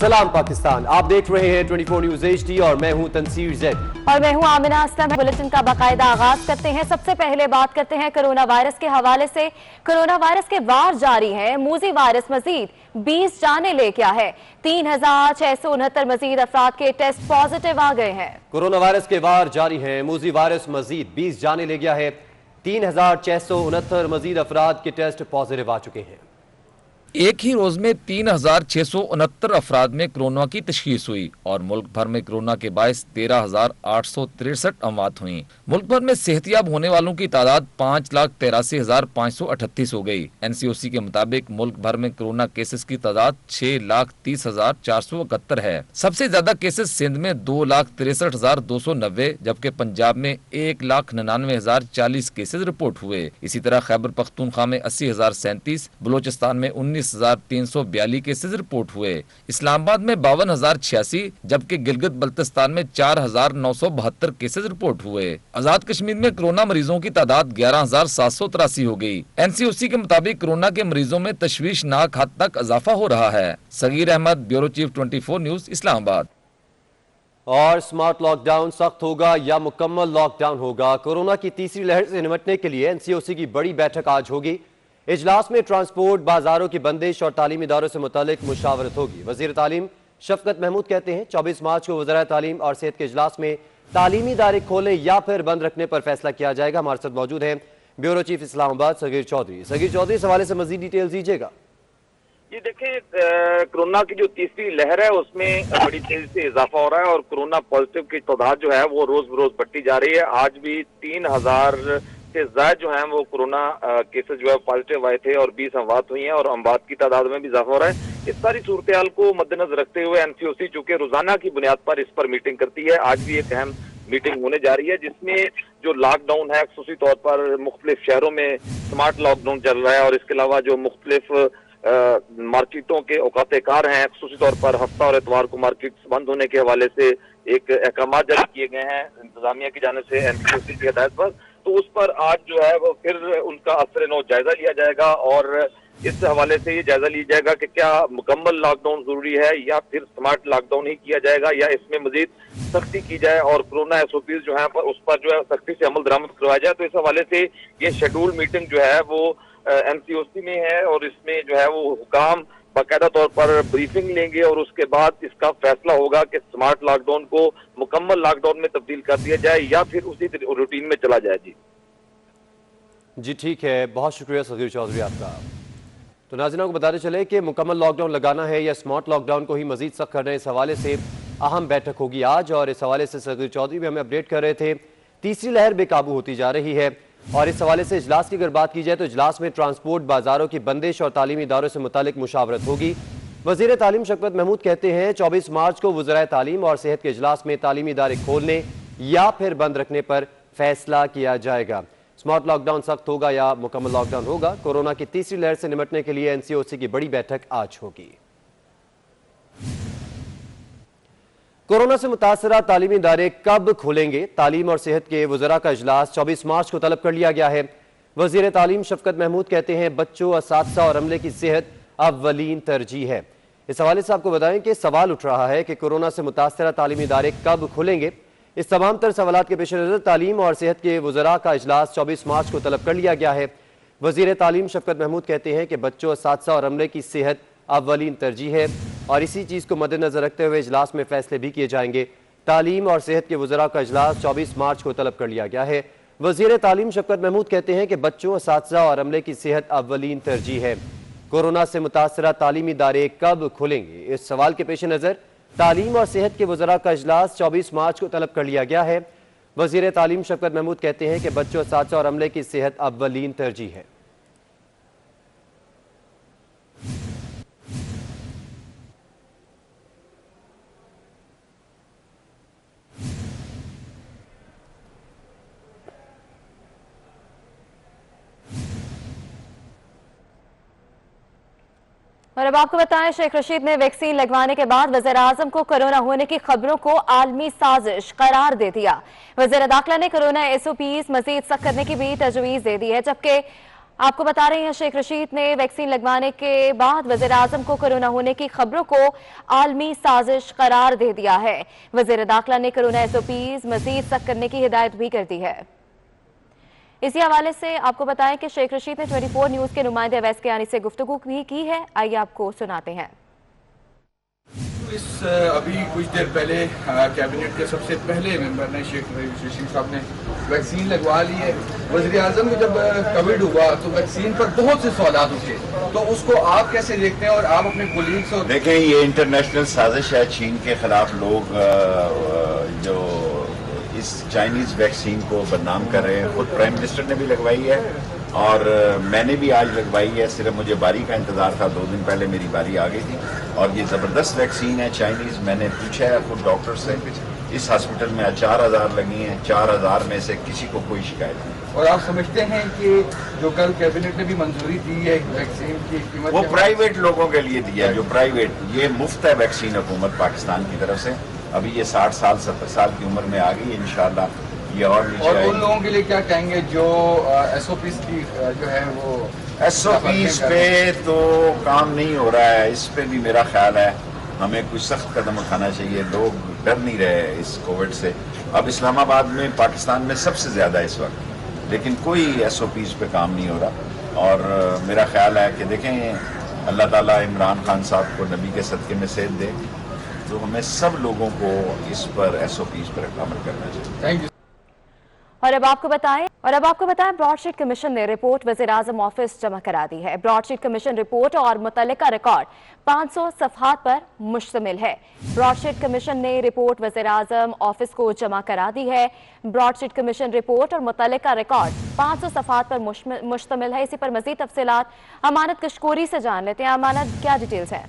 सलाम पाकिस्तान, आप देख रहे हैं 24 न्यूज HD और मैं हूं तनसीर जैद और मैं हूं आमिना असलम। बुलेटिन का बाकायदा आगाज करते हैं। सबसे पहले बात करते हैं कोरोना वायरस के हवाले से। कोरोना वायरस के वार जारी है। मूजी वायरस मजीद 20 जाने ले गया है। 3669 मजीद अफराद के टेस्ट पॉजिटिव आ गए हैं। कोरोना वायरस के वार जारी है। मूजी वायरस मजीद 20 जाने ले गया है। 3669 मजीद अफराद के टेस्ट पॉजिटिव आ चुके हैं। एक ही रोज में 3669 अफराद में कोरोना की तशखीस हुई और मुल्क भर में कोरोना के बायस 13,863 अमवात हुई। मुल्क भर में सेहतियाब होने वालों की तादाद 5,83,538 हो गई। NCOC के मुताबिक मुल्क भर में कोरोना केसेस की तादाद 6,30,471 है। सबसे ज्यादा केसेस सिंध में 2,63,290 जबकि पंजाब में 1,99,040 केसेस रिपोर्ट हुए। इसी तरह खैबर पख्तूनख्वा में 80,037, बलोचिस्तान में 19,342 केसेस रिपोर्ट हुए। इस्लामाबाद में 52,086 जबकि गिलगित बल्तिस्तान में 4,972 केसेस रिपोर्ट हुए। आजाद कश्मीर में कोरोना मरीजों की तादाद 11,783 हो गई। NCOC के मुताबिक कोरोना के मरीजों में तशवीशनाक हद तक इजाफा हो रहा है। Sagheer Ahmad, bureau chief 24 news, Islamabad. और स्मार्ट लॉकडाउन सख्त होगा या मुकम्मल लॉकडाउन होगा? कोरोना की तीसरी लहर से निपटने के लिए NCOC की बड़ी बैठक आज होगी। इजलास में ट्रांसपोर्ट, बाजारों की बंदिश और तालीमी इदारों से मुतालिक मुशावरत होगी। वजीर तालीम शफकत महमूद कहते हैं 24 मार्च को वज़राए तालीम और सेहत के इजलास में तालीमी इदारे खोलने या फिर बंद रखने पर फैसला किया जाएगा। हमारे साथ मौजूद हैं ब्यूरो चीफ इस्लामाबाद सगीर चौधरी। सगीर चौधरी, इस हवाले से मजीद डिटेल दीजिएगा। ये देखें, कोरोना की जो तीसरी लहर है उसमें बड़ी तेजी से इजाफा हो रहा है और कोरोना पॉजिटिव की तादाद जो है वो रोज बरोज बढ़ती जा रही है। आज भी 3,000 से ज्यादा जो है वो कोरोना केसेस जो है पॉजिटिव आए थे और 20 अमवात हुई हैं और अमवात की तादाद में भी इजाफा हो रहा है। इस सारी सूरत हाल को मद्देनजर रखते हुए NCOC चूंकि रोजाना की बुनियाद पर इस पर मीटिंग करती है, आज भी एक अहम मीटिंग होने जा रही है जिसमें जो लॉकडाउन है खसूसी तौर पर मुख्तलिफ शहरों में स्मार्ट लॉकडाउन चल रहा है और इसके अलावा जो मुख्तलिफ मार्केटों के औकात कार हैं, खसूसी तौर पर हफ्ता और इतवार को मार्केट बंद होने के हवाले से एक अहकाम जारी किए गए हैं इंतजामिया की जानिब से NCOC की हिदायत पर। तो उस पर आज जो है वो फिर उनका असर नौ जायजा लिया जाएगा और इस हवाले से ये जायजा लिया जाएगा कि क्या मुकम्मल लॉकडाउन जरूरी है या फिर स्मार्ट लॉकडाउन ही किया जाएगा या इसमें मजीद सख्ती की जाए और कोरोना SOPs जो है उस पर जो है सख्ती से अमल दरामद करवाया जाए। तो इस हवाले से ये शेड्यूल मीटिंग जो है वो NCOC में है और इसमें जो है वो हुकाम बाकायदा तौर पर ब्रीफिंग लेंगे और उसके बाद इसका फैसला होगा कि स्मार्ट लॉकडाउन को मुकम्मल लॉकडाउन में तब्दील कर दिया जाए या फिर उसी रूटीन में चला जाए। जी ठीक है, बहुत शुक्रिया सगीर चौधरी आपका। तो नाज़रीन को बताते चले कि मुकम्मल लॉकडाउन लगाना है या स्मार्ट लॉकडाउन को ही मजीद सख्त करना है, इस हवाले से अहम बैठक होगी आज और इस हवाले से सगीर चौधरी भी हमें अपडेट कर रहे थे। तीसरी लहर बेकाबू होती जा रही है और इस हवाले से इजलास की अगर बात की जाए तो इजलास में ट्रांसपोर्ट, बाजारों की बंदिश और तालीमी इदारों से मुतालिक मुशावरत होगी। वजीर तालीम शफकत महमूद कहते हैं 24 मार्च को वज़राए तालीम और सेहत के इजलास में तालीमी इदारे खोलने या फिर बंद रखने पर फैसला किया जाएगा। स्मार्ट लॉकडाउन सख्त होगा या मुकम्मल लॉकडाउन होगा? कोरोना की तीसरी लहर से निपटने के लिए NCOC की बड़ी बैठक आज होगी। कोरोना से मुतासरा तालीमी इदारे कब खोलेंगे? तालीम और सेहत के वज़रा का इजलास 24 मार्च को तलब कर लिया गया है। वज़ीर तालीम शफकत महमूद कहते हैं बच्चों, असातिज़ा और अमले की सेहत अव्वलीन तरजीह है। इस हवाले से आपको बताएं कि सवाल उठ रहा है कि कोरोना से मुतासरा तालीमी इदारे कब खुलेंगे। इस तमाम तर सवालात के पेश नज़र तालीम और सेहत के वज़रा का इजलास 24 मार्च को तलब कर लिया गया है। वज़ीर तालीम शफकत महमूद कहते हैं कि बच्चों, असातिज़ा और अमले की सेहत अव्वलीन तरजीह है और इसी चीज़ को मद्देनजर रखते हुए इजलास में फैसले भी किए जाएंगे। तालीम और सेहत के वज़रा का इजलास 24 मार्च को तलब कर लिया गया है। वज़ीर तालीम शफकत महमूद कहते हैं कि बच्चों, असातिज़ा और अमले की सेहत अव्वलीन तरजीह है। कोरोना से मुतासरा तालीमी इदारे कब खुलेंगे? इस सवाल के पेश नज़र तालीम और सेहत के वज़रा का इजलास 24 मार्च को तलब कर लिया गया है। वज़ीर तालीम शफकत महमूद कहते हैं कि बच्चों, असातिज़ा और अमले की सेहत अव्वलीन तरजीह है। और अब आपको बताएं, शेख रशीद ने वैक्सीन लगवाने के बाद वज़ीर आज़म को कोरोना होने की खबरों को आलमी साजिश करार दे दिया। वज़ीर दाखिला ने कोरोना SOPs मजीद सख्त करने की भी तजवीज़ दे दी है, जबकि आपको बता रहे हैं शेख रशीद ने वैक्सीन लगवाने के बाद वजीर आजम को कोरोना होने की खबरों को आलमी साजिश करार दे दिया है। वजीर दाखिला ने कोरोना एसओपीज मजीद सख्त करने की हिदायत भी कर दी है। इसी हवाले से आपको बताएं कि शेख रशीद ने 24 न्यूज के नुमाइंदे अवैस कियानी से गुफ्तगू भी की है। आइए आपको सुनाते हैं। अभी कुछ देर पहले कैबिनेट के सबसे पहले मेंबर ने शेख रशीद साहब ने वैक्सीन लगवा ली है। वज़ीर आज़म को जब कोविड हुआ तो वैक्सीन पर बहुत से सवाल उठे, तो उसको आप कैसे देखते हैं और आप अपने कोलीग्स और देखें, ये इंटरनेशनल साजिश है चीन के खिलाफ। लोग जो इस चाइनीज वैक्सीन को बदनाम कर रहे हैं, खुद प्राइम मिनिस्टर ने भी लगवाई है और मैंने भी आज लगवाई है। सिर्फ मुझे बारी का इंतजार था, 2 दिन पहले मेरी बारी आ गई थी और ये ज़बरदस्त वैक्सीन है चाइनीज़। मैंने पूछा है खुद डॉक्टर से, इस हॉस्पिटल में 4000 लगी हैं, 4000 में से किसी को कोई शिकायत नहीं। और आप समझते हैं कि जो कल कैबिनेट ने भी मंजूरी दी है वैक्सीन की कीमत, वो प्राइवेट लोगों के लिए दी है, जो प्राइवेट, ये मुफ्त है वैक्सीन हुकूमत पाकिस्तान की तरफ से। अभी ये 60 साल 70 साल की उम्र में आ गई है, इंशाल्लाह ये और नीचे और आएगी। उन लोगों के लिए क्या कहेंगे जो एसओपीज की जो है वो एसओपीज पे तो काम नहीं हो रहा है, इस पे भी मेरा ख्याल है हमें कुछ सख्त कदम उठाना चाहिए। लोग डर नहीं रहे इस कोविड से। अब इस्लामाबाद में, पाकिस्तान में सबसे ज़्यादा इस वक्त, लेकिन कोई एसओपीज पे काम नहीं हो रहा। और मेरा ख्याल है कि देखें, अल्लाह ताला इमरान खान साहब को नबी के सदक़े में सेहत दे, तो हमें सब लोगों को इस पर एसओपीज पर अमल करना चाहिए। Thank you. और अब आपको बताएं ब्रॉडशीट कमीशन ने रिपोर्ट वज़ीर आज़म ऑफिस जमा करा दी है। ब्रॉडशीट कमीशन रिपोर्ट और मुतल्लिका रिकॉर्ड 500 सफ़हात पर मुश्तमिल है। ब्रॉडशीट कमीशन ने रिपोर्ट वज़ीर आज़म ऑफिस को जमा करा दी है। ब्रॉडशीट कमीशन रिपोर्ट और मुतल्लिका रिकॉर्ड 500 सफ़हात पर मुश्तमिल है। इसी पर मज़ीद तफसीलात अमानत कशकोरी से जान लेते हैं। अमानत, क्या डिटेल्स हैं?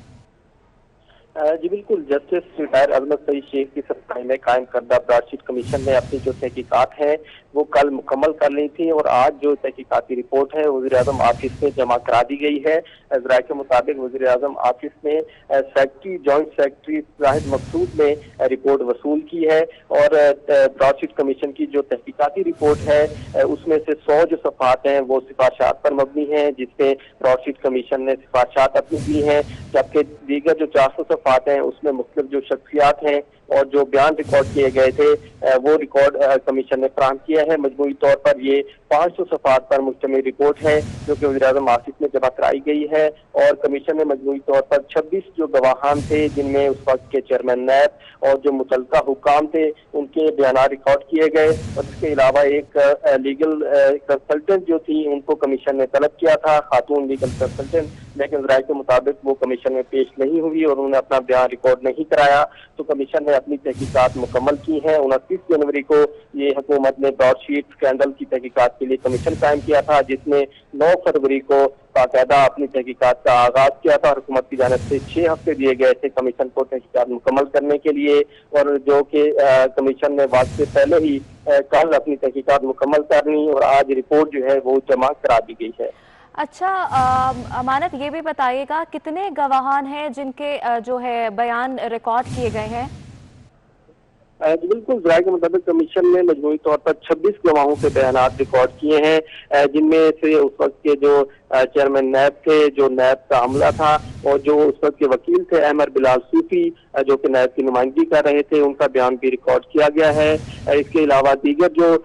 जी बिल्कुल, जस्टिस रिटायर अजमत सईद शेख की सरकारी में कायम करदा ब्रॉडशीट कमीशन ने अपनी जो तहकीकात है वो कल मुकम्मल कर ली थी और आज जो तहकीकाती रिपोर्ट है वज़ीर आज़म ऑफिस में जमा करा दी गई है। ज़राए के मुताबिक वज़ीर आज़म ऑफिस में सेक्रेटरी, जॉइंट सेक्रेटरी जाहिद मकसूद ने रिपोर्ट वसूल की है और ब्रॉडशीट कमीशन की जो तहकीकाती रिपोर्ट है उसमें से 100 जो सफ़हात हैं वो सिफारिशात पर मबनी हैं, जिसमें ब्रॉडशीट कमीशन ने सिफारिशात अपनी दी हैं, जबकि दीगर जो 400 सफ़हात हैं उसमें मुख्तलिफ जो शख्सियात हैं और जो बयान रिकॉर्ड किए गए थे वो रिकॉर्ड कमीशन ने फराहम किया है। मजमूई तौर पर ये 500 सफ़हात पर मुश्तमिल रिपोर्ट है जो कि वज़ीर आज़म ऑफिस में जमा कराई गई है और कमीशन ने मजमूई तौर पर 26 जो गवाहान थे, जिनमें उस वक्त के चेयरमैन नैब और जो मुतल्लिका हुकाम थे, उनके बयान रिकॉर्ड किए गए और इसके अलावा एक लीगल कंसल्टेंट जो थी उनको कमीशन ने तलब किया था, खातून लीगल कंसल्टेंट, लेकिन ज़राए के मुताबिक वो कमीशन में पेश नहीं हुई और उन्होंने अपना बयान रिकॉर्ड नहीं कराया। तो कमीशन ने अपनी तहकीकात मुकम्मल की है। 29 जनवरी को ये हुकूमत ने ब्रॉडशीट स्कैंडल की तहकीकात के लिए कमीशन कायम किया था, जिसने 9 फरवरी को बाकायदा अपनी तहकीकात का आगाज किया था और हुकूमत की जानिब से 6 हफ्ते दिए गए थे कमीशन को तहकीकात मुकम्मल करने के लिए, और जो कि कमीशन ने वक्त से पहले ही कल अपनी तहकीकात मुकम्मल करनी और आज रिपोर्ट जो है वो जमा करा दी गई है। अच्छा, अमानत, ये भी बताइएगा कितने गवाहान हैं जिनके जो है बयान रिकॉर्ड किए गए हैं? बिल्कुल, ज़राए के मुताबिक कमीशन ने मजमूई तौर पर 26 गवाहों के बयान रिकॉर्ड किए हैं, जिनमें से उस वक्त के जो चेयरमैन नैब थे, जो नैब का अमला था और जो उस वक्त के वकील थे अहमद बिलाल सूफी, जो कि नैब की नुमाइंदगी कर रहे थे, उनका बयान भी रिकॉर्ड किया गया है। इसके अलावा दीगर जो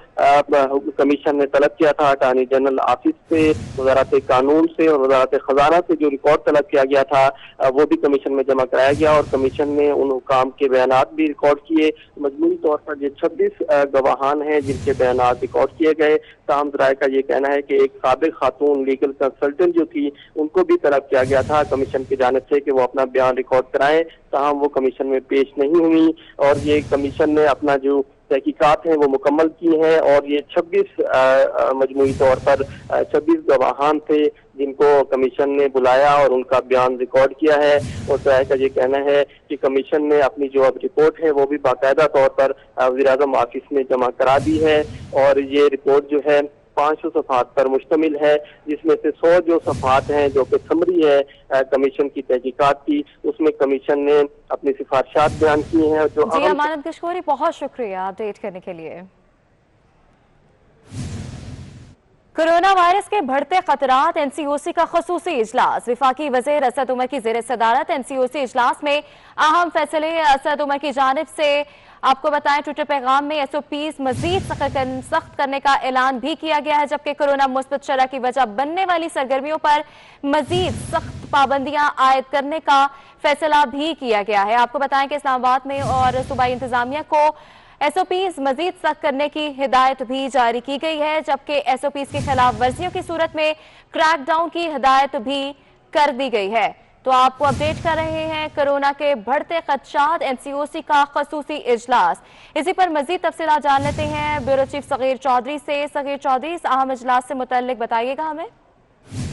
कमीशन ने तलब किया था अटार्नी जनरल ऑफिस से, वजारत कानून से और वजारत खजाना से जो रिकॉर्ड तलब किया गया था वो भी कमीशन में जमा कराया गया और कमीशन ने उन हुकाम के बयान भी रिकॉर्ड किए। मजमूई तौर पर ये 26 गवाहान हैं जिनके बयान रिकॉर्ड किए गए। ताहम ज़राए का ये कहना है कि एक साबिक खातून लीगल कंसल्टेंट जो थी उनको भी तलब किया गया था कमीशन की जानिब से कि वो अपना बयान रिकॉर्ड कराएं, ताहम वो कमीशन में पेश नहीं हुई और ये कमीशन ने अपना जो तहकीकात हैं वो मुकम्मल की हैं और ये 26 मजमूई तौर पर 26 गवाहान थे जिनको कमीशन ने बुलाया और उनका बयान रिकॉर्ड किया है। और ज़राए का ये कहना है कि कमीशन ने अपनी जो अब रिपोर्ट है वो भी बाकायदा तौर पर वज़ीर आज़म ऑफिस में जमा करा दी है और ये रिपोर्ट जो है 500 सफ़हात पर मुश्तमिल है, जिसमें से 100 जो सफ़हात हैं जो कि समरी है कमीशन की तहकीकात की, उसमें कमीशन ने अपनी सिफारिशात बयान की हैं। जो जी अमानत कशकोरी, बहुत शुक्रिया अपडेट करने के लिए। कोरोना वायरस के बढ़ते खतरात, एनसीओसी का खसूसी इजलास। विफाकी वज़ीर असद उमर की ज़ेर सदारत एनसीओसी इजलास में अहम फैसले। असद उमर की जानिब से आपको बताएं, ट्विटर पैगाम में एसओपीज मजीद सख्त करने का ऐलान भी किया गया है, जबकि कोरोना मुस्बत शरह की वजह बनने वाली सरगर्मियों पर मजीद सख्त पाबंदियां आयद करने का फैसला भी किया गया है। आपको बताएं कि इस्लामाबाद में और सूबाई इंतजामिया को एसओपीज मजीद सख्त करने की हिदायत भी जारी की गई है, जबकि एसओपीज की खिलाफ वर्जियों की सूरत में क्रैकडाउन की हिदायत भी कर दी गई है। तो आपको अपडेट कर रहे हैं कोरोना के बढ़ते खदशात, एनसीओसी का खसूसी इजलास। इसी पर मजीद तफसीलात जान लेते हैं ब्यूरो चीफ सगीर चौधरी से। सगीर चौधरी, इस अहम इजलास से मुतल्लिक बताइएगा हमें।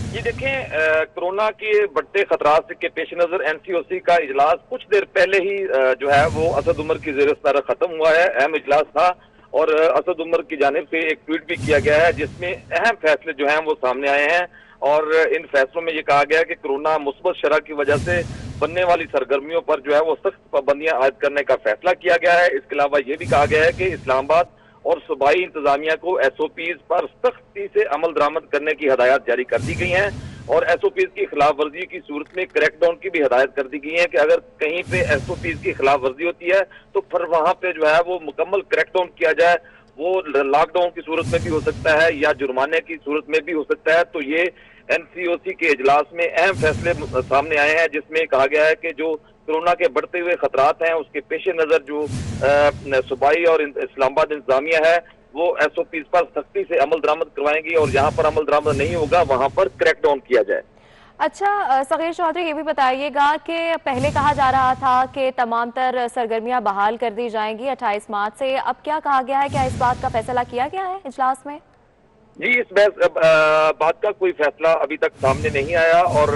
जी देखें, कोरोना के बढ़ते खतरात के पेश नजर एनसीओसी का इजलास कुछ देर पहले ही जो है वो असद उमर की ज़ेर सदारत खत्म हुआ है। अहम इजलास था और असद उमर की जानिब से एक ट्वीट भी किया गया है जिसमें अहम फैसले जो हैं वो सामने आए हैं और इन फैसलों में ये कहा गया है कि कोरोना मुस्बत शरह की वजह से बनने वाली सरगर्मियों पर जो है वो सख्त पाबंदियां आयद करने का फैसला किया गया है। इसके अलावा ये भी कहा गया है कि इस्लामाबाद और सूबाई इंतजामिया को एसओपीज पर सख्ती से अमल दरामद करने की हदायत जारी कर दी गई हैं और एसओपीज की खिलाफ वर्जी की सूरत में क्रैकडाउन की भी हदायत कर दी गई है कि अगर कहीं पे एसओपीज की खिलाफ वर्जी होती है तो फिर वहां पे जो है वो मुकम्मल क्रैकडाउन किया जाए। वो लॉकडाउन की सूरत में भी हो सकता है या जुर्माने की सूरत में भी हो सकता है। तो ये एनसीओसी के इजलास में अहम फैसले सामने आए हैं जिसमें कहा गया है कि जो कोरोना के बढ़ते हुए खतरात हैं उसके पेश नजर जो सूबाई और इस्लामाबाद इंतजामिया है वो एसओपीज पर सख्ती से अमल दरामद करवाएंगी और जहां पर अमल दरामद नहीं होगा वहां पर क्रैकडाउन किया जाए। अच्छा सगीर चौधरी, ये भी बताइएगा कि पहले कहा जा रहा था कि तमाम तर सरगर्मियां बहाल कर दी जाएंगी 28 मार्च से, अब क्या कहा गया है? क्या इस बात का फैसला किया गया है इजलास में? जी, इस बात का कोई फैसला अभी तक सामने नहीं आया और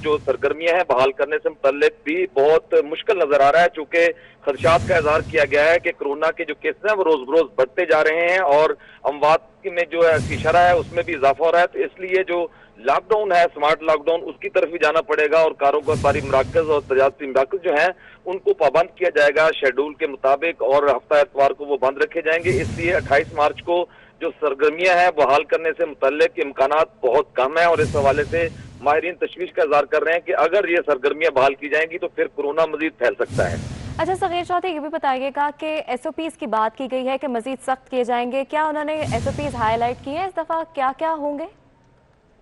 जो सरगर्मियां हैं बहाल करने से मुतल्लिक भी बहुत मुश्किल नजर आ रहा है, चूंकि खदशात का इजहार किया गया है कि कोरोना के जो केसेस हैं वो रोज बरोज बढ़ते जा रहे हैं और अमवात में जो है शरह है उसमें भी इजाफा हो रहा है। तो इसलिए जो लॉकडाउन है, स्मार्ट लॉकडाउन, उसकी तरफ भी जाना पड़ेगा और कारोबारी मराकज और तजारती मराकज जो हैं उनको पाबंद किया जाएगा शेड्यूल के मुताबिक और हफ्ता एतवार को वो बंद रखे जाएंगे। इसलिए 28 मार्च को जो सरगर्मियां हैं बहाल करने से मुतल्लिक इम्कानात बहुत कम है और इस हवाले से माहिरीन तशवीश का इज़हार कर रहे हैं कि अगर ये सरगर्मियां बहाल की जाएंगी तो फिर कोरोना मजीद फैल सकता है। अच्छा सगीर चौधरी, ये भी बताइएगा कि एसओपीज की बात की गई है कि मजीद सख्त किए जाएंगे, क्या उन्होंने एसओपीज हाईलाइट किए हैं इस दफा? क्या क्या होंगे?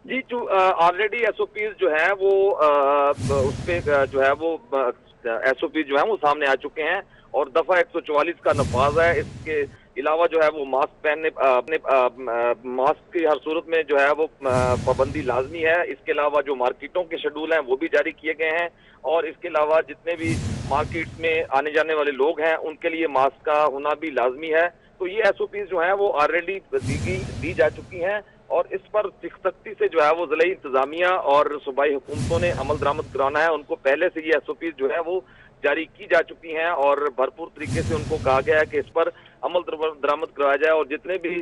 जी, जो ऑलरेडी एसओपीज जो है वो उस पे जो है वो एसओपीज जो है वो सामने आ चुके हैं और दफा 144 का नफाज है। इसके अलावा जो है वो मास्क पहनने अपने मास्क की हर सूरत में जो है वो पाबंदी लाजमी है। इसके अलावा जो मार्केटों के शेड्यूल हैं वो भी जारी किए गए हैं और इसके अलावा जितने भी मार्केट में आने जाने वाले लोग हैं उनके लिए मास्क का होना भी लाजमी है। तो ये एसओपीज जो है वो ऑलरेडी दी जा चुकी हैं और इस पर सख्ती से जो है वो जिला इंतजामिया और सूबाई हुकूमतों ने अमल दरामद कराना है। उनको पहले से ये एसओपीज जो है वो जारी की जा चुकी हैं और भरपूर तरीके से उनको कहा गया है कि इस पर अमल दरामद करवाया जाए और जितने भी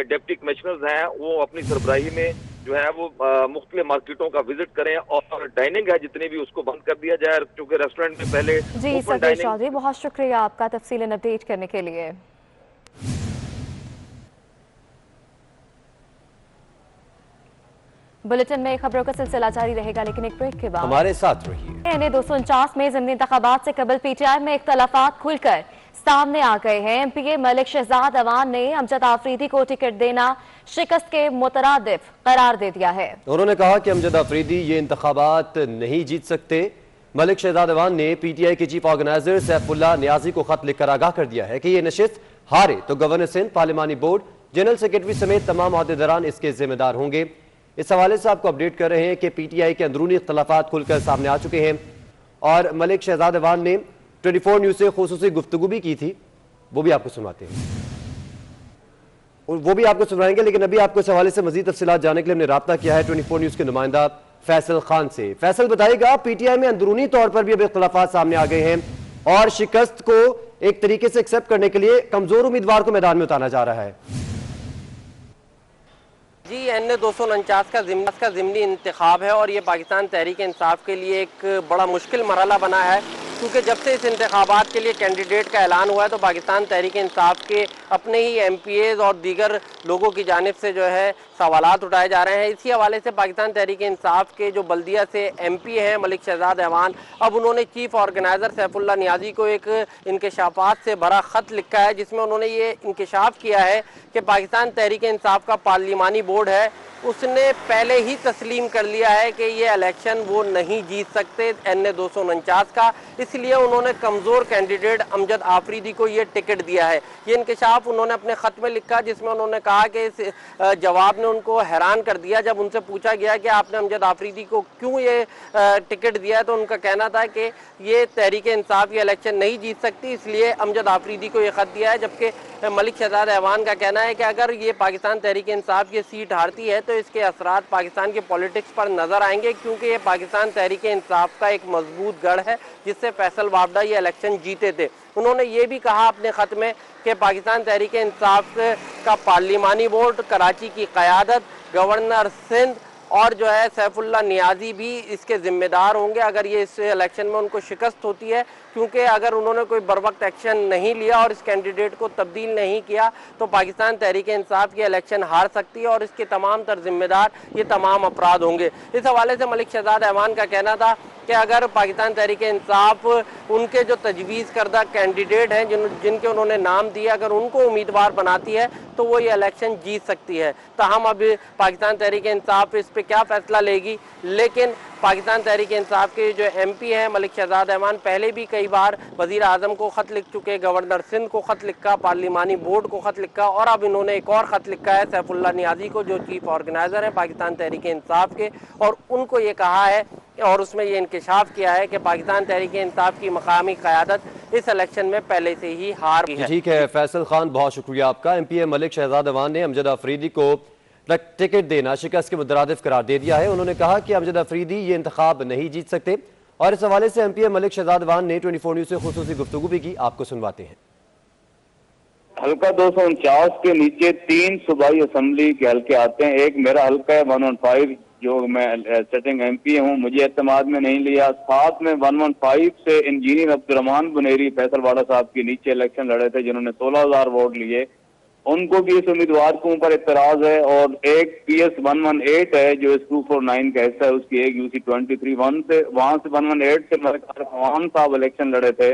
डिप्टी कमिश्नर्स हैं वो अपनी सरबराही में जो है वो मुख्तलिफ मार्केटों का विजिट करें और डाइनिंग है जितनी भी उसको बंद कर दिया जाए, क्योंकि रेस्टोरेंट में पहले जी सगीर चौधरी, बहुत शुक्रिया आपका तफसीलन अपडेट करने के लिए। बुलेटिन में खबरों का सिलसिला जारी रहेगा लेकिन एक ब्रेक के बाद हमारे साथ रहिए। NA 249 में ज़िमनी इंतखाबात से कबल पीटीआई में इख्तलाफात खुलकर सामने आ गए हैं। MPA मलिक शहजाद अवान ने अमजद आफरीदी को टिकट देना शिकस्त के मुतरादिफ करार दे दिया है। उन्होंने कहा कि अमजद आफरीदी ये इंतखाबात नहीं जीत सकते। मलिक शहजाद अवान ने PTI के चीफ ऑर्गेनाइजर सैफुल्लाह नियाजी को खत लिखकर आगाह कर दिया है कि ये नशिस्त हारे तो गवर्नर सिंध, पार्लिमानी बोर्ड, जनरल सेक्रेटरी समेत तमाम अहदेदारान इसके जिम्मेदार होंगे। इस हवाले से आपको अपडेट कर रहे हैं कि PTI के अंदरूनी इख्तलाफात खुलकर सामने आ चुके हैं और मलिक शहजाद अवान ने 24 न्यूज़ से खुसूसी गुफ्तगू भी की थी, वो भी आपको सुनाते हैं और वो भी आपको सुनाएंगे। लेकिन अभी आपको इस हवाले से मजीद तफसीलात जानने के लिए हमने राब्ता किया है 24 न्यूज़ के नुमाइंदा फैसल खान से। फैसल बताइएगा, PTI में अंदरूनी तौर पर भी अब इख्तलाफात सामने आ गए हैं और शिकस्त को एक तरीके से एक्सेप्ट करने के लिए कमजोर उम्मीदवार को मैदान में उतारा जा रहा है। जी, NA 249 का ज़िमनी इंतखाब है और ये पाकिस्तान तहरीक इंसाफ के लिए एक बड़ा मुश्किल मरहला बना है, क्योंकि जब से इस इंतखाबात के लिए कैंडिडेट का ऐलान हुआ है तो पाकिस्तान तहरीक इंसाफ के अपने ही MPAs और दीगर लोगों की जानिब से जो है सवालात उठाए जा रहे हैं। इसी हवाले से पाकिस्तान तहरीक इंसाफ के जो बल्दिया से MP हैं मलिक शहजाद ऐवान, अब उन्होंने चीफ ऑर्गेनाइजर सैफुल्लाह नियाजी को एक इंकशाफात से भरा ख़त लिखा है, जिसमें उन्होंने ये इंकशाफ किया है कि पाकिस्तान तहरीक इंसाफ का पार्लिमानी बोर्ड है, उसने पहले ही तस्लीम कर लिया है कि ये इलेक्शन वो नहीं जीत सकते NA 249 का, इसलिए उन्होंने कमज़ोर कैंडिडेट अमजद आफरीदी को ये टिकट दिया है। ये इंकशाफ उन्होंने अपने ख़त में लिखा, जिसमें उन्होंने कहा कि इस जवाब ने उनको हैरान कर दिया। जब उनसे पूछा गया कि आपने अमजद आफरीदी को क्यों ये टिकट दिया, तो उनका कहना था कि ये तहरीक इंसाफ ये इलेक्शन नहीं जीत सकती, इसलिए अमजद आफरीदी को ये ख़त दिया है। जबकि मलिक शहजाद ऐवान का कहना है कि अगर ये पाकिस्तान तहरीक इंसाफ की सीट हारती है तो इसके असरात पाकिस्तान के पॉलिटिक्स पर नजर आएंगे, क्योंकि ये पाकिस्तान तहरीक इंसाफ का एक मजबूत गढ़ है जिससे फैसल वापडा ये इलेक्शन जीते थे। उन्होंने ये भी कहा अपने ख़त में कि पाकिस्तान तहरीक इंसाफ का पार्लिमानी बोर्ड, कराची की क़यादत, गवर्नर सिंध और जो है सैफुल्लाह नियाजी भी इसके जिम्मेदार होंगे अगर ये इस इलेक्शन में उनको शिकस्त होती है, क्योंकि अगर उन्होंने कोई बरवक्त एक्शन नहीं लिया और इस कैंडिडेट को तब्दील नहीं किया तो पाकिस्तान तहरीक इंसाफ की इलेक्शन हार सकती है और इसके तमाम तर जिम्मेदार ये तमाम अफराद होंगे। इस हवाले से मलिक शहजाद ऐवान का कहना था कि अगर पाकिस्तान तहरीक इंसाफ उनके जो तजवीज़ करदा कैंडिडेट हैं जिनके उन्होंने नाम दिए, अगर उनको उम्मीदवार बनाती है तो वो ये इलेक्शन जीत सकती है। ताहम अब पाकिस्तान तहरीक इंसाफ इस पर क्या फ़ैसला लेगी, लेकिन पाकिस्तान तहरीक इंसाफ के जो MP हैं मलिक शहजाद ऐवान पहले भी कई बार वज़ीर आज़म को ख़त लिख चुके, गवर्नर सिंध को ख़त लिखा, पार्लिमानी बोर्ड को ख़त लिखा और अब इन्होंने एक और ख़त लिखा है सैफुल्लाह नियाजी को जो चीफ ऑर्गेनाइज़र हैं पाकिस्तान तहरीक इंसाफ के, और उनको ये कहा है और उसमें ये इंकशाफ किया है कि पाकिस्तान तहरीक इंसाफ की मकामी क़यादत इस इलेक्शन में पहले से ही हार गई है। ठीक है फैसल खान, बहुत शुक्रिया आपका। MP मलिक शहजाद ऐवान ने अमजद आफरीदी को टिकट देना शिकस्त के मुतरादिफ करार दे दिया है। उन्होंने कहा कि अमजद आफरीदी ये इंतखाब नहीं जीत सकते और इस हवाले से MP मलिक शहजाद ऐवान ने 24 न्यूज़ से खुसूसी गुफ्तगू भी की, आपको सुनवाते हैं। हल्का 249 के नीचे 3 सूबाई असम्बली के हल्के आते हैं। एक मेरा हल्का है 115 जो मैं सिटिंग MP हूँ, मुझे एतमाद में नहीं लिया। साथ में 115 से इंजीनियर अब्दुर्रहमान बुनेरी फैसलवाड़ा साहब के नीचे इलेक्शन लड़े थे जिन्होंने 16,000 वोट लिए, उनको भी इस उम्मीदवार को ऊपर इतराज है। और एक PS 118 है जो इस 249 का हिस्सा है, उसकी एक UC 23 वहां से 118 से फवान साहब इलेक्शन लड़े थे,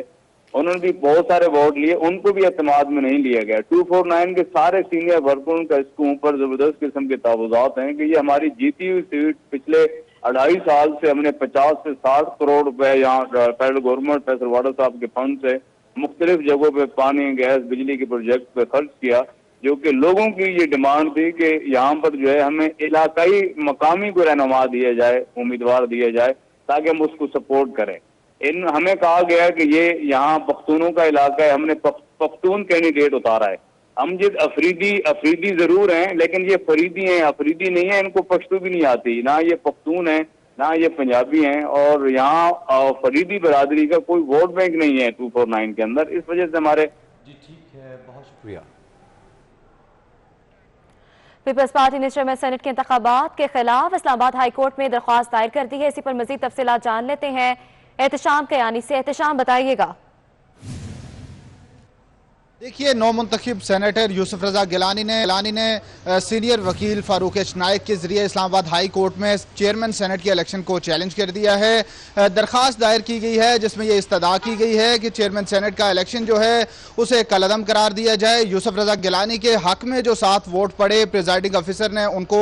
उन्होंने भी बहुत सारे वोट लिए, उनको भी एतमाद में नहीं लिया गया। 249 के सारे सीनियर वर्करों का इसको ऊपर जबरदस्त किस्म के तावुज़ात हैं कि ये हमारी जीती हुई सीट पिछले 2.5 साल से हमने 50 से 60 करोड़ रुपए यहाँ फेडरल गवर्नमेंट फैसलवाड़ा साहब के फंड से मुख्तलिफ जगहों पे पानी, गैस, बिजली के प्रोजेक्ट पे खर्च किया, जो कि लोगों की ये डिमांड थी कि यहाँ पर जो है हमें इलाकाई मकामी को रहनुमा दिया जाए, उम्मीदवार दिया जाए ताकि हम उसको सपोर्ट करें। हमें कहा गया कि ये यहाँ पख्तूनों का इलाका है, हमने पख्तून कैंडिडेट उतारा है। अमजद अफरीदी जरूर हैं लेकिन ये फरीदी हैं, अफरीदी नहीं है, इनको पश्तो भी नहीं आती, ना ये पख्तून है ना ये पंजाबी हैं और यहाँ फरीदी बरादरी का कोई वोट बैंक नहीं है 249 के अंदर। इस वजह से हमारे जी ठीक है, बहुत शुक्रिया। पीपल्स पार्टी ने चेयरमैन सेनेट के इंतखाबात के खिलाफ इस्लामाबाद हाई कोर्ट में दरख्वास्त दायर कर दी है। इसी पर मजीद तफसीलात जान लेते हैं एहतशाम कयानी से। एहतशाम बताइएगा। देखिए, नौ मुंतखब सेनेटर यूसुफ रजा गिलानी ने सीनियर वकील फारूक एच नाइक के जरिए इस्लामाबाद हाई कोर्ट में चेयरमैन सेनेट के इलेक्शन को चैलेंज कर दिया है। दरख्वास्त दायर की गई है जिसमें यह इस्तदा की गई है कि चेयरमैन सेनेट का इलेक्शन जो है उसे कलअदम करार दिया जाए। यूसुफ रजा गिलानी के हक में जो 7 वोट पड़े, प्रिजाइडिंग अफसर ने उनको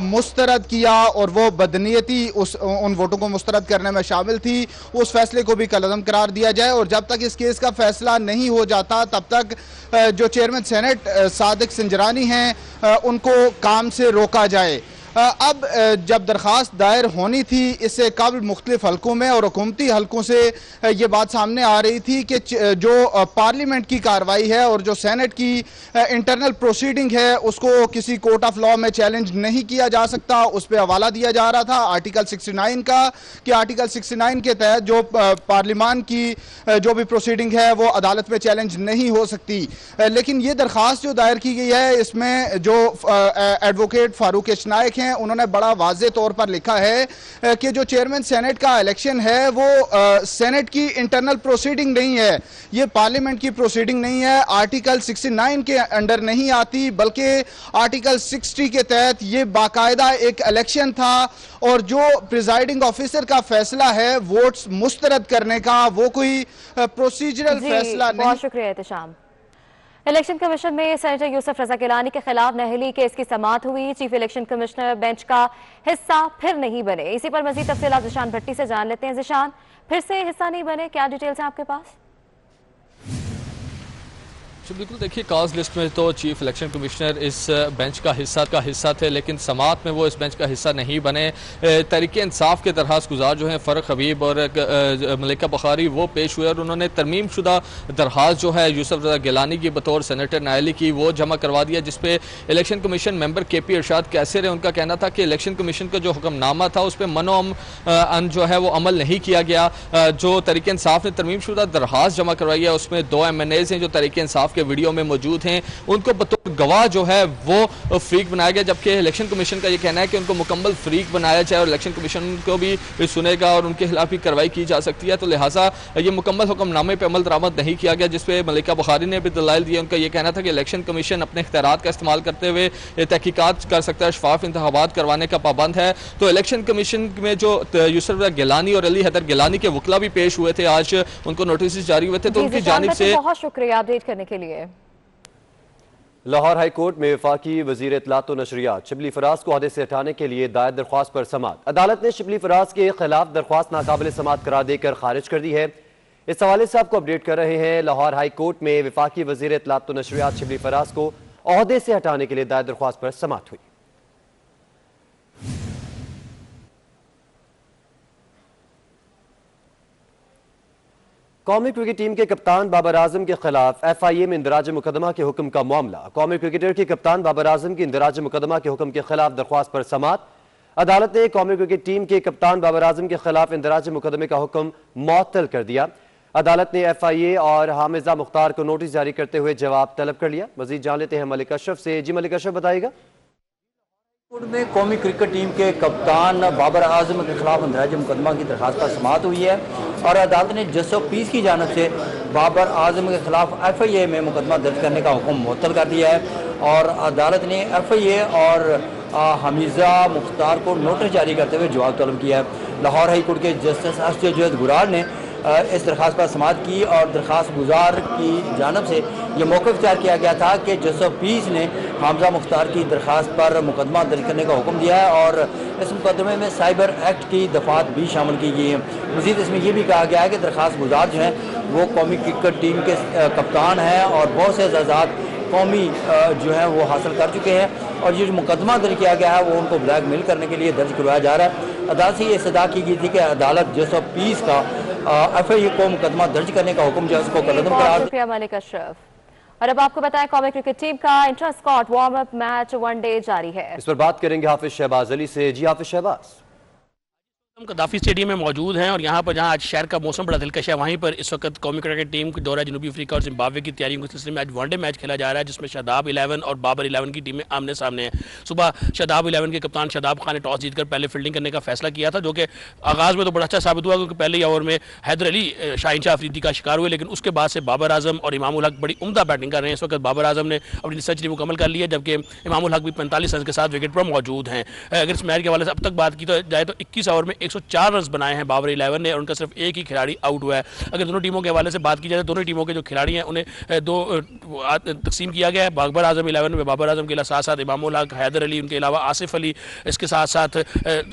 मुस्तरद किया और वो बदनीयती उन वोटों को मुस्तरद करने में शामिल थी, उस फैसले को भी कलअदम करार दिया जाए और जब तक इस केस का फैसला नहीं हो जाता तब तक जो चेयरमैन सेनेट सादिक संजरानी हैं उनको काम से रोका जाए। अब जब दरख्वास्त दायर होनी थी इससे कबल मुख्तलिफ हलकों में और हुकूमती हलकों से ये बात सामने आ रही थी कि जो पार्लियामेंट की कार्रवाई है और जो सेनेट की इंटरनल प्रोसीडिंग है उसको किसी कोर्ट ऑफ लॉ में चैलेंज नहीं किया जा सकता। उस पर हवाला दिया जा रहा था आर्टिकल 69 का कि आर्टिकल 69 के तहत जो पार्लियामान की जो भी प्रोसीडिंग है वो अदालत में चैलेंज नहीं हो सकती। लेकिन ये दरख्वास्त जो दायर की गई है इसमें जो एडवोकेट फारूक एच नाइक देखें, उन्होंने बड़ा वाज़े तौर पर लिखा है कि जो चेयरमैन सेनेट का इलेक्शन है वो सेनेट की इंटरनल प्रोसीडिंग नहीं है, ये पार्लियामेंट की प्रोसीडिंग नहीं है, आर्टिकल 69 के अंडर नहीं आती, बल्कि आर्टिकल 60 के तहत ये बाकायदा एक इलेक्शन था और जो प्रिजाइडिंग ऑफिसर का फैसला है वोट्स मुस्तरद करने का, वो कोई प्रोसीजरल फैसला नहीं। बहुत शुक्रिया एहतशाम। इलेक्शन कमीशन में सेनेटर यूसुफ रजा गिलानी के खिलाफ नहली केस की समाअत हुई। चीफ इलेक्शन कमिश्नर बेंच का हिस्सा फिर नहीं बने। इसी पर मजीद तफसीलात जिशान भट्टी से जान लेते हैं। जिशान, फिर से हिस्सा नहीं बने, क्या डिटेल्स हैं आपके पास? तो बिल्कुल देखिए, कॉज लिस्ट में तो चीफ इलेक्शन कमिश्नर इस बेंच का हिस्सा थे, लेकिन समाअत में वो इस बेंच का हिस्सा नहीं बने। तहरीक इंसाफ के दरखास्त गुजार जो हैं फ़र्क हबीब और मलिका बुखारी वो पेश हुए और उन्होंने तरमीम शुदा दरखास्त जो है यूसुफ रजा गिलानी की बतौर सेनेटर नायली की वो जमा करवा दिया, जिसपे इलेक्शन कमीशन मेंबर KP इरशाद कैसर है उनका कहना था कि इलेक्शन कमीशन का जो हुक्मनामा था उस पर मनो जो है वो अमल नहीं किया गया। जो तहरीक इंसाफ ने तरमीम शुदा दरखास्त जमा करवाई है उसमें 2 MNAs हैं जो तहरीक इंसाफ के वीडियो में मौजूद हैं, उनको बतौर गवाह जो है वो फ्रीक बनाया गया, जबकि इलेक्शन कमीशन का ये कहना है कि उनको मुकम्मल फ्रीक बनाया जाए और इलेक्शन कमीशन को भी सुनेगा और उनके खिलाफ भी कार्रवाई की जा सकती है। तो लिहाजा ये मुकम्मल हुक्मनामे पर अमल दरामद नहीं किया गया, जिसपे मलिका बुखारी ने भी दलाइल दिए। उनका ये कहना था कि इलेक्शन कमीशन अपने इख्तियारात का इस्तेमाल करते हुए तहकीकात कर सकता है, शफाफ इंतखाबात करवाने का पाबंद है। तो इलेक्शन कमीशन में जो यूसुफ रजा गिलानी और अली हैदर गिलानी के वकला भी पेश हुए थे, आज उनको नोटिस जारी हुए थे, तो उनकी जानिब से बहुत शुक्रिया अपडेट करने के लिए। लाहौर हाई कोर्ट में वफाकी वजीर इत्तलात व नशरियात शिबली फराज को ओहदे से हटाने के लिए दायर दरख्वास्त पर समाअत। अदालत ने शिबली फराज के खिलाफ दरख्वास्त नाकाबिल समाअत करार देकर खारिज कर दी है। इस हवाले से आपको अपडेट कर रहे हैं। लाहौर हाई कोर्ट में वफाकी वजीर इत्तलात व नशरियात शिबली फराज को ओहदे से हटाने के लिए दायर दरख्वास्त पर समाअत हुई। कौमी क्रिकेट टीम के कप्तान बाबर आजम के खिलाफ FIA में इंदराज मुकदमा के हुक्म का मामला। कौमी क्रिकेटर के कप्तान बाबर आजम की इंदराज मुकदमा के हुक्म के खिलाफ दरख्वास्त पर समाअत। अदालत ने कौमी क्रिकेट टीम के कप्तान बाबर आजम के खिलाफ इंदराज मुकदमे का हुक्म मुअत्तल कर दिया। अदालत ने FIA और हामिजा मुख्तार को नोटिस जारी करते हुए जवाब तलब कर लिया। मजीद जान लेते हैं मलिक अशरफ से। जी मलिक अशरफ, बताइएगा। में कौमी क्रिकेट टीम के कप्तान बाबर आजम के खिलाफ इंदराज मुकदमा की दरखास्त पर समाअत हुई है और अदालत ने जज ऑफ पीस की जानिब से बाबर आजम के खिलाफ FIA में मुकदमा दर्ज करने का हुक्म मुअत्तल कर दिया है और अदालत ने FIA और हमीजा मुख्तार को नोटिस जारी करते हुए जवाब तलब किया है। लाहौर हाई कोर्ट के जस्टिस असद जैद गुरार ने इस दरख्वास्त पर समाअत की और दरख्वास्त गुजार की जानिब से यह मौक़िफ़ इख्तियार किया गया था कि जज ऑफ पीस ने हामजा मुख्तार की दरख्वास्त पर मुकदमा दर्ज करने का हुक्म दिया है और इस मुकदमे में साइबर एक्ट की दफात भी शामिल की गई हैं। मज़ीद इसमें यह भी कहा गया है कि दरख्वास्त गुजार जो हैं वो कौमी क्रिकेट टीम के कप्तान हैं और बहुत से एजाज़ात कौमी जो है वो हासिल कर चुके हैं और ये जो मुकदमा दर्ज किया गया है वो उनको ब्लैकमेल करने के लिए दर्ज करवाया जा रहा है। अदालत से ये सदा की गई थी कि अदालत जज ऑफ पीस का FIA को मुकदमा दर्ज करने का हुक्म जो है उसको कलअदम करार दे। मलिक अशरफ। और अब आपको बताएं, कौमी क्रिकेट टीम का intra squad warm up match one day जारी है। इस पर बात करेंगे हाफिज शहबाज अली से। जी हाफिज शहबाज। हम कदाफी स्टेडियम में मौजूद हैं और यहाँ पर जहाँ आज शहर का मौसम बड़ा दिलकश है, वहीं पर इस वक्त कौमी क्रिकेट टीम की दौरा जनूबी अफ्रीका और जिम्बाब्वे की तैयारियों के सिलसिले में आज वनडे मैच खेला जा रहा है, जिसमें शादाब 11 और बाबर 11 की टीमें आमने सामने हैं। सुबह शादाब 11 के कप्तान शादाब खान ने टॉस जीतकर पहले फील्डिंग करने का फैसला किया था, जो कि आगाज़ में तो बड़ा अच्छा साबित हुआ क्योंकि पहले ही ओवर में हैदर अली शाहीन शाह अफरीदी का शिकार हुए, लेकिन उसके बाद से बाबर आजम और इमामुल हक बड़ी उम्दा बैटिंग कर रहे हैं। इस वक्त बाबर आजम ने अपनी सेंचुरी मुकम्मल कर ली है, जबकि इमामुल हक भी 45 रन के साथ विकेट पर मौजूद हैं। अगर इस मैच के हवाले से अब तक बात की जाए तो 21 ओवर में 104 रन बनाए हैं बाबर 11 ने और उनका सिर्फ एक ही खिलाड़ी आउट हुआ है। अगर दोनों टीमों के हवाले से बात की जाए तो दोनों टीमों के जो खिलाड़ी हैं उन्हें दो तकसीम किया गया है। बाबर आजम 11 में बाबर आजम के साथ साथ इमामुल हक, हैदर अली, उनके अलावा आसिफ अली, इसके साथ साथ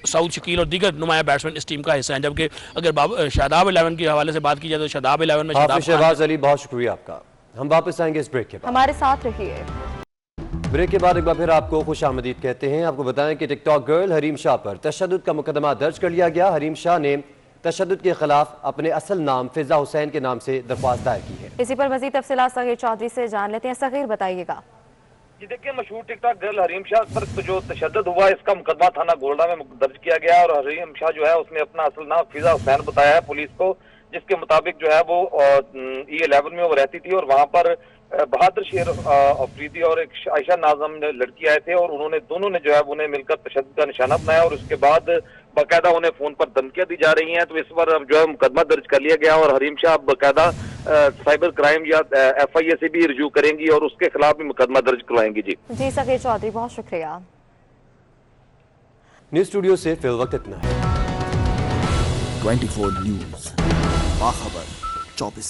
सऊद शकील और दीगर नुमाया बैट्समैन इस टीम का हिस्सा हैं। जबकि अगर शादाब 11 के हवाले से बात की जाए तो शादाब 11 में शहबाज अली, बहुत शुक्रिया आपका। हम वापस आएंगे इस ब्रेक के बाद। हमारे साथ रहिए। ब्रेक के बाद एक बार फिर आपको खुश आमदीद कहते हैं। आपको बताएं कि टिकटॉक गर्ल हरीम शाह पर तशद्दुद का मुकदमा दर्ज कर लिया गया। हरीम शाह ने तशद्दुद के खिलाफ अपने असल नाम फिजा हुसैन के नाम से दरख्वास्त दायर की है। इसी पर मजीद तफसीलात सगीर चौधरी से जान लेते हैं। सगीर, बताइएगा। जी देखिए, मशहूर टिकटॉक गर्ल हरीम शाह पर जो तशद्दुद हुआ इसका मुकदमा थाना गोल्डा में दर्ज किया गया और हरीम शाह जो है उसने अपना असल नाम फिजा हुसैन बताया है पुलिस को, जिसके मुताबिक जो है वो E11 में वो रहती थी और वहां पर बहादुर शेर अफरीदी और एक आयशा नाजम लड़की आए थे और उन्होंने दोनों ने जो है उन्हें मिलकर तशद्दुद का निशाना बनाया और उसके बाद बाकायदा उन्हें फोन पर धमकियां दी जा रही हैं। तो इस पर अब जो है मुकदमा दर्ज कर लिया गया और हरीम शाह बाकायदा साइबर क्राइम या FIA से भी रिव्यू करेंगी और उसके खिलाफ भी मुकदमा दर्ज करवाएंगी। जी सगीर चौधरी, बहुत शुक्रिया। न्यूज स्टूडियो से फिल वक्त इतना है। 24 न्यूज, बाखबर 24